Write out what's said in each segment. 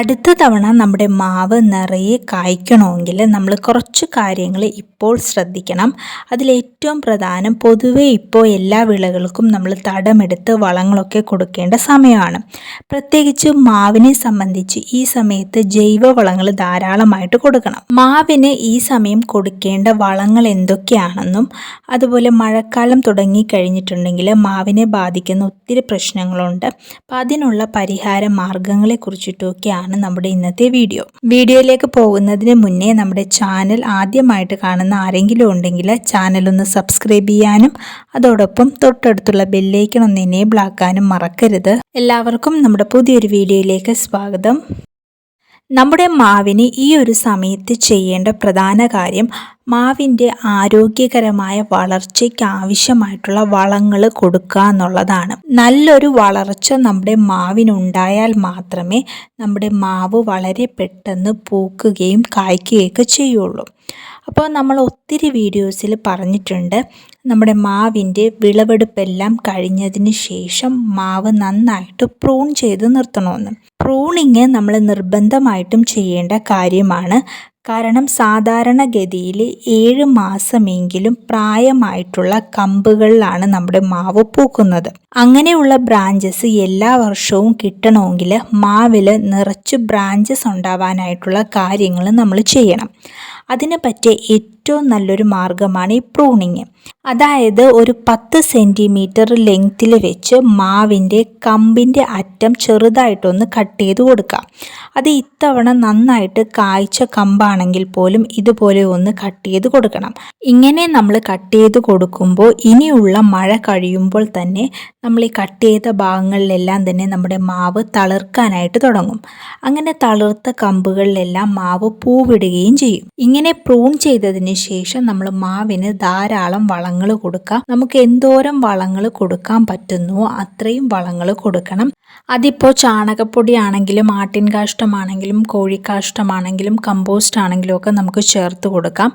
അടുത്ത തവണ നമ്മുടെ മാവ് നിറയെ കായ്ക്കണമെങ്കിൽ നമ്മൾ കുറച്ച് കാര്യങ്ങൾ ഇപ്പോൾ ശ്രദ്ധിക്കണം. അതിലേറ്റവും പ്രധാനം പൊതുവെ ഇപ്പോൾ എല്ലാ വിളകൾക്കും നമ്മൾ തടമെടുത്ത് വളങ്ങളൊക്കെ കൊടുക്കേണ്ട സമയമാണ്. പ്രത്യേകിച്ച് മാവിനെ സംബന്ധിച്ച് ഈ സമയത്ത് ജൈവവളങ്ങൾ ധാരാളമായിട്ട് കൊടുക്കണം. മാവിന് ഈ സമയം കൊടുക്കേണ്ട വളങ്ങൾ എന്തൊക്കെയാണെന്നും അതുപോലെ മഴക്കാലം തുടങ്ങിക്കഴിഞ്ഞിട്ടുണ്ടെങ്കിൽ മാവിനെ ബാധിക്കുന്ന ഒത്തിരി പ്രശ്നങ്ങളുണ്ട്. അപ്പം അതിനുള്ള പരിഹാര മാർഗങ്ങളെ കുറിച്ചിട്ടൊക്കെയാണ് നമ്മുടെ ഇന്നത്തെ വീഡിയോയിലേക്ക് പോകുന്നതിന് മുന്നേ നമ്മുടെ ചാനൽ ആദ്യമായിട്ട് കാണുന്ന ആരെങ്കിലും ഉണ്ടെങ്കിൽ ചാനൽ ഒന്ന് സബ്സ്ക്രൈബ് ചെയ്യാനും അതോടൊപ്പം തൊട്ടടുത്തുള്ള ബെല്ലൈക്കൺ ഒന്ന് എനേബിൾ ആക്കാനും മറക്കരുത്. എല്ലാവർക്കും നമ്മുടെ പുതിയൊരു വീഡിയോയിലേക്ക് സ്വാഗതം. നമ്മുടെ മാവിന് ഈ ഒരു സമയത്ത് ചെയ്യേണ്ട പ്രധാന കാര്യം മാവിൻ്റെ ആരോഗ്യകരമായ വളർച്ചയ്ക്ക് ആവശ്യമായിട്ടുള്ള വളങ്ങൾ കൊടുക്കുക എന്നുള്ളതാണ്. നല്ലൊരു വളർച്ച നമ്മുടെ മാവിനുണ്ടായാൽ മാത്രമേ നമ്മുടെ മാവ് വളരെ പെട്ടെന്ന് പൂക്കുകയും കായ്ക്കുകയൊക്കെ ചെയ്യുള്ളൂ. അപ്പോൾ നമ്മൾ ഒത്തിരി വീഡിയോസിൽ പറഞ്ഞിട്ടുണ്ട്, നമ്മുടെ മാവിൻ്റെ വിളവെടുപ്പെല്ലാം കഴിഞ്ഞതിന് ശേഷം മാവ് നന്നായിട്ട് പ്രൂൺ ചെയ്ത് നിർത്തണമെന്ന്. പ്രൂണിങ് നമ്മൾ നിർബന്ധമായിട്ടും ചെയ്യേണ്ട കാര്യമാണ്. കാരണം സാധാരണഗതിയിൽ 7 മാസമെങ്കിലും പ്രായമായിട്ടുള്ള കമ്പുകളിലാണ് നമ്മുടെ മാവ് പൂക്കുന്നത്. അങ്ങനെയുള്ള ബ്രാഞ്ചസ് എല്ലാ വർഷവും കിട്ടണമെങ്കിൽ മാവിൽ നിറച്ച് ബ്രാഞ്ചസ് ഉണ്ടാവാനായിട്ടുള്ള കാര്യങ്ങൾ നമ്മൾ ചെയ്യണം. അതിന് പറ്റിയ ഏറ്റവും നല്ലൊരു മാർഗമാണ് ഈ പ്രൂണിങ്. അതായത് ഒരു 10 സെൻറ്റിമീറ്റർ ലെങ്ത്തിൽ വെച്ച് മാവിൻ്റെ കമ്പിൻ്റെ അറ്റം ചെറുതായിട്ടൊന്ന് കട്ട് ചെയ്ത് കൊടുക്കുക. അത് ഇത്തവണ നന്നായിട്ട് കായ്ച്ച കമ്പാണെങ്കിൽ പോലും ഇതുപോലെ ഒന്ന് കട്ട് ചെയ്ത് കൊടുക്കണം. ഇങ്ങനെ നമ്മൾ കട്ട് ചെയ്ത് കൊടുക്കുമ്പോൾ ഇനിയുള്ള മഴ കഴിയുമ്പോൾ തന്നെ നമ്മൾ ഈ കട്ട് ചെയ്ത ഭാഗങ്ങളിലെല്ലാം തന്നെ നമ്മുടെ മാവ് തളിർക്കാനായിട്ട് തുടങ്ങും. അങ്ങനെ തളിർത്ത കമ്പുകളിലെല്ലാം മാവ് പൂവിടുകയും ചെയ്യും. ഇങ്ങനെ പ്രൂൺ ചെയ്തതിന് ശേഷം നമ്മൾ മാവിന് ധാരാളം വളങ്ങൾ കൊടുക്കാം. നമുക്ക് എന്തോരം വളങ്ങൾ കൊടുക്കാൻ പറ്റുന്നുവോ അത്രയും വളങ്ങൾ കൊടുക്കണം. അതിപ്പോൾ ചാണകപ്പൊടി ആണെങ്കിലും ആട്ടിൻ കാഷ്ടമാണെങ്കിലും കോഴിക്കാഷ്ടമാണെങ്കിലും കമ്പോസ്റ്റ് ആണെങ്കിലും ഒക്കെ നമുക്ക് ചേർത്ത് കൊടുക്കാം.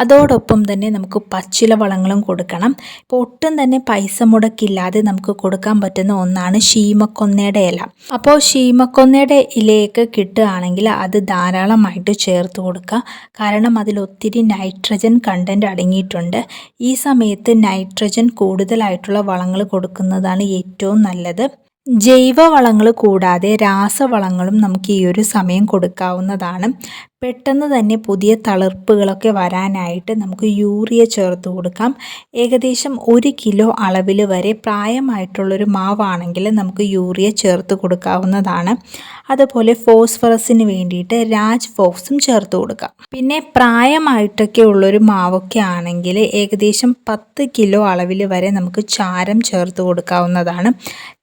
അതോടൊപ്പം തന്നെ നമുക്ക് പച്ചില വളങ്ങളും കൊടുക്കണം. ഇപ്പോൾ ഒട്ടും തന്നെ പൈസ മുടക്കില്ലാതെ നമുക്ക് കൊടുക്കാൻ പറ്റുന്ന ഒന്നാണ് ശീമക്കൊന്നയുടെ ഇല. അപ്പോൾ ശീമക്കൊന്നയുടെ ഇലയൊക്കെ കിട്ടുകയാണെങ്കിൽ അത് ധാരാളമായിട്ട് ചേർത്ത് കൊടുക്കുക. കാരണം അതിൽ ഒത്തിരി നൈട്രജൻ കണ്ടൻറ്റ് അടങ്ങിയിട്ടുണ്ട്. ഈ സമയത്ത് നൈട്രജൻ കൂടുതലായിട്ടുള്ള വളങ്ങൾ കൊടുക്കുന്നതാണ് ഏറ്റവും നല്ലത്. ജൈവവളങ്ങൾ കൂടാതെ രാസവളങ്ങളും നമുക്ക് ഈ ഒരു സമയം കൊടുക്കാവുന്നതാണ്. പെട്ടെന്ന് തന്നെ പുതിയ തളിർപ്പുകളൊക്കെ വരാനായിട്ട് നമുക്ക് യൂറിയ ചേർത്ത് കൊടുക്കാം. ഏകദേശം 1 കിലോ അളവിൽ വരെ പ്രായമായിട്ടുള്ളൊരു മാവാണെങ്കിൽ നമുക്ക് യൂറിയ ചേർത്ത് കൊടുക്കാവുന്നതാണ്. അതുപോലെ ഫോസ്ഫറസിന് വേണ്ടിയിട്ട് രാജ് ഫോക്സും ചേർത്ത് കൊടുക്കാം. പിന്നെ പ്രായമായിട്ടൊക്കെ ഉള്ളൊരു മാവൊക്കെ ആണെങ്കിൽ ഏകദേശം 10 കിലോ അളവിൽ വരെ നമുക്ക് ചാരം ചേർത്ത് കൊടുക്കാവുന്നതാണ്.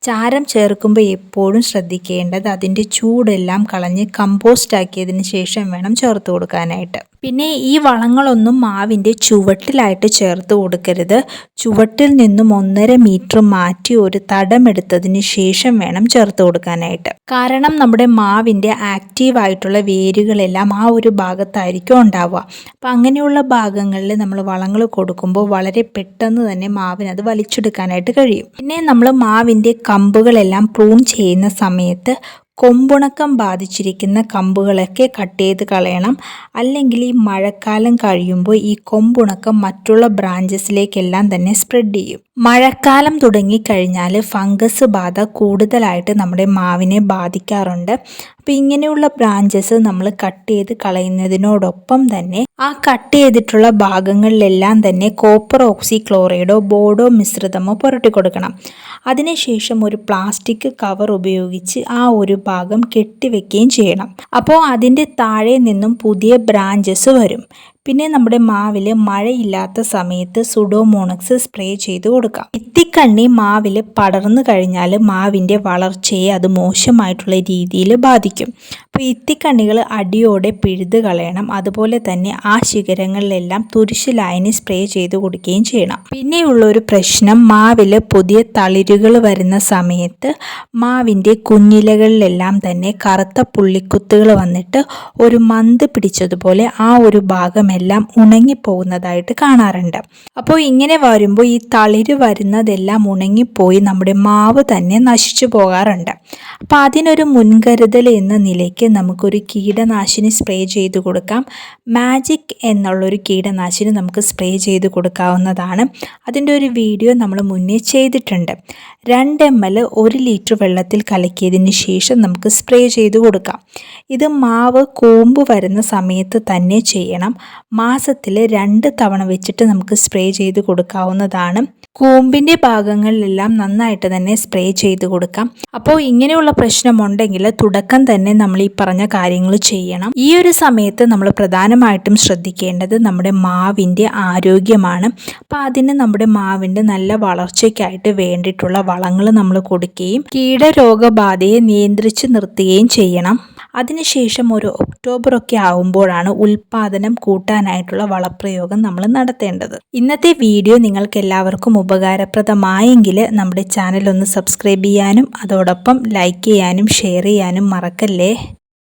ചാരം ചേർക്കുമ്പോൾ എപ്പോഴും ശ്രദ്ധിക്കേണ്ടത് അതിൻ്റെ ചൂടെല്ലാം കളഞ്ഞ് കമ്പോസ്റ്റ് ആക്കിയതിന് ശേഷം വേണം ചേർത്ത് കൊടുക്കാനായിട്ട്. പിന്നെ ഈ വളങ്ങളൊന്നും മാവിൻ്റെ ചുവട്ടിലായിട്ട് ചേർത്ത് കൊടുക്കരുത്. ചുവട്ടിൽ നിന്നും 1.5 മീറ്റർ മാറ്റി ഒരു തടമെടുത്തതിന് ശേഷം വേണം ചേർത്ത് കൊടുക്കാനായിട്ട്. കാരണം നമ്മുടെ മാവിൻ്റെ ആക്റ്റീവായിട്ടുള്ള വേരുകളെല്ലാം ആ ഒരു ഭാഗത്തായിരിക്കും ഉണ്ടാവുക. അപ്പം അങ്ങനെയുള്ള ഭാഗങ്ങളിൽ നമ്മൾ വളങ്ങൾ കൊടുക്കുമ്പോൾ വളരെ പെട്ടെന്ന് തന്നെ മാവിനത് വലിച്ചെടുക്കാനായിട്ട് കഴിയും. പിന്നെ നമ്മൾ മാവിൻ്റെ കമ്പുകളെല്ലാം പ്രൂൺ ചെയ്യുന്ന സമയത്ത് കൊമ്പുണക്കം ബാധിച്ചിരിക്കുന്ന കമ്പുകളൊക്കെ കട്ട് ചെയ്ത് കളയണം. അല്ലെങ്കിൽ ഈ മഴക്കാലം കഴിയുമ്പോൾ ഈ കൊമ്പുണക്കം മറ്റുള്ള ബ്രാഞ്ചസിലേക്കെല്ലാം തന്നെ സ്പ്രെഡ് ചെയ്യും. മഴക്കാലം തുടങ്ങിക്കഴിഞ്ഞാൽ ഫംഗസ് ബാധ കൂടുതലായിട്ട് നമ്മുടെ മാവിനെ ബാധിക്കാറുണ്ട്. അപ്പോൾ ഇങ്ങനെയുള്ള ബ്രാഞ്ചസ് നമ്മൾ കട്ട് ചെയ്ത് കളയുന്നതിനോടൊപ്പം തന്നെ ആ കട്ട് ചെയ്തിട്ടുള്ള ഭാഗങ്ങളിലെല്ലാം തന്നെ കോപ്പർ ഓക്സിക്ലോറൈഡോ ബോർഡോ മിശ്രിതമോ പുരട്ടി കൊടുക്കണം. അതിനുശേഷം ഒരു പ്ലാസ്റ്റിക് കവർ ഉപയോഗിച്ച് ആ ഒരു ഭാഗം കെട്ടിവെക്കുകയും ചെയ്യണം. അപ്പോൾ അതിൻ്റെ താഴെ നിന്നും പുതിയ ബ്രാഞ്ചസ് വരും. പിന്നെ നമ്മുടെ മാവിൽ മഴയില്ലാത്ത സമയത്ത് സുഡോമോണക്സ് സ്പ്രേ ചെയ്ത് കൊടുക്കാം. ഇത്തിക്കണ്ണി മാവിൽ പടർന്നു കഴിഞ്ഞാൽ മാവിൻ്റെ വളർച്ചയെ അത് മോശമായിട്ടുള്ള രീതിയിൽ ബാധിക്കും. അപ്പോൾ ഇത്തിക്കണ്ണികൾ അടിയോടെ പിഴുത് കളയണം. അതുപോലെ തന്നെ ആ ശിഖരങ്ങളിലെല്ലാം തുരിശിലായനി സ്പ്രേ ചെയ്ത് കൊടുക്കുകയും ചെയ്യണം. പിന്നെയുള്ളൊരു പ്രശ്നം മാവിൽ പുതിയ തളിരുകൾ വരുന്ന സമയത്ത് മാവിൻ്റെ കുഞ്ഞിലകളിലെല്ലാം തന്നെ കറുത്ത പുള്ളിക്കുത്തുകൾ വന്നിട്ട് ഒരു മന്ത് പിടിച്ചതുപോലെ ആ ഒരു ഭാഗമെല്ലാം ഉണങ്ങിപ്പോകുന്നതായിട്ട് കാണാറുണ്ട്. അപ്പോൾ ഇങ്ങനെ വരുമ്പോൾ ഈ തളിര് വരുന്നതെല്ലാം ഉണങ്ങിപ്പോയി നമ്മുടെ മാവ് തന്നെ നശിച്ചു പോകാറുണ്ട്. അപ്പോൾ അതിനൊരു മുൻകരുതൽ എന്ന നിലയ്ക്ക് ഇതിലേക്ക് നമുക്കൊരു കീടനാശിനി സ്പ്രേ ചെയ്ത് കൊടുക്കാം. മാജിക് എന്നുള്ളൊരു കീടനാശിനി നമുക്ക് സ്പ്രേ ചെയ്ത് കൊടുക്കാവുന്നതാണ്. അതിൻ്റെ ഒരു വീഡിയോ നമ്മൾ മുന്നേ ചെയ്തിട്ടുണ്ട്. 2 ml 1 ലിറ്റർ വെള്ളത്തിൽ കലക്കിയതിന് ശേഷം നമുക്ക് സ്പ്രേ ചെയ്ത് കൊടുക്കാം. ഇത് മാവ് കൂമ്പ് വരുന്ന സമയത്ത് തന്നെ ചെയ്യണം. മാസത്തിൽ 2 തവണ വെച്ചിട്ട് നമുക്ക് സ്പ്രേ ചെയ്ത് കൊടുക്കാവുന്നതാണ്. കൂമ്പിൻ്റെ ഭാഗങ്ങളിലെല്ലാം നന്നായിട്ട് തന്നെ സ്പ്രേ ചെയ്ത് കൊടുക്കാം. അപ്പോൾ ഇങ്ങനെയുള്ള പ്രശ്നമുണ്ടെങ്കിൽ തുടക്കം തന്നെ നമ്മൾ ഈ പറഞ്ഞ കാര്യങ്ങൾ ചെയ്യണം. ഈ ഒരു സമയത്ത് നമ്മൾ പ്രധാനമായിട്ടും ശ്രദ്ധിക്കേണ്ടത് നമ്മുടെ മാവിൻ്റെ ആരോഗ്യമാണ്. അപ്പോൾ അതിന് നമ്മുടെ മാവിൻ്റെ നല്ല വളർച്ചയ്ക്കായിട്ട് വേണ്ടിയിട്ടുള്ള വളങ്ങൾ നമ്മൾ കൊടുക്കുകയും കീടരോഗബാധയെ നിയന്ത്രിച്ച് നിർത്തുകയും ചെയ്യണം. അതിനുശേഷം ഒരു ഒക്ടോബറൊക്കെ ആകുമ്പോഴാണ് ഉൽപ്പാദനം കൂട്ടാനായിട്ടുള്ള വളപ്രയോഗം നമ്മൾ നടത്തേണ്ടത്. ഇന്നത്തെ വീഡിയോ നിങ്ങൾക്ക് എല്ലാവർക്കും ഉപകാരപ്രദമായെങ്കിൽ നമ്മുടെ ചാനൽ ഒന്ന് സബ്സ്ക്രൈബ് ചെയ്യാനും അതോടൊപ്പം ലൈക്ക് ചെയ്യാനും ഷെയർ ചെയ്യാനും മറക്കല്ലേ.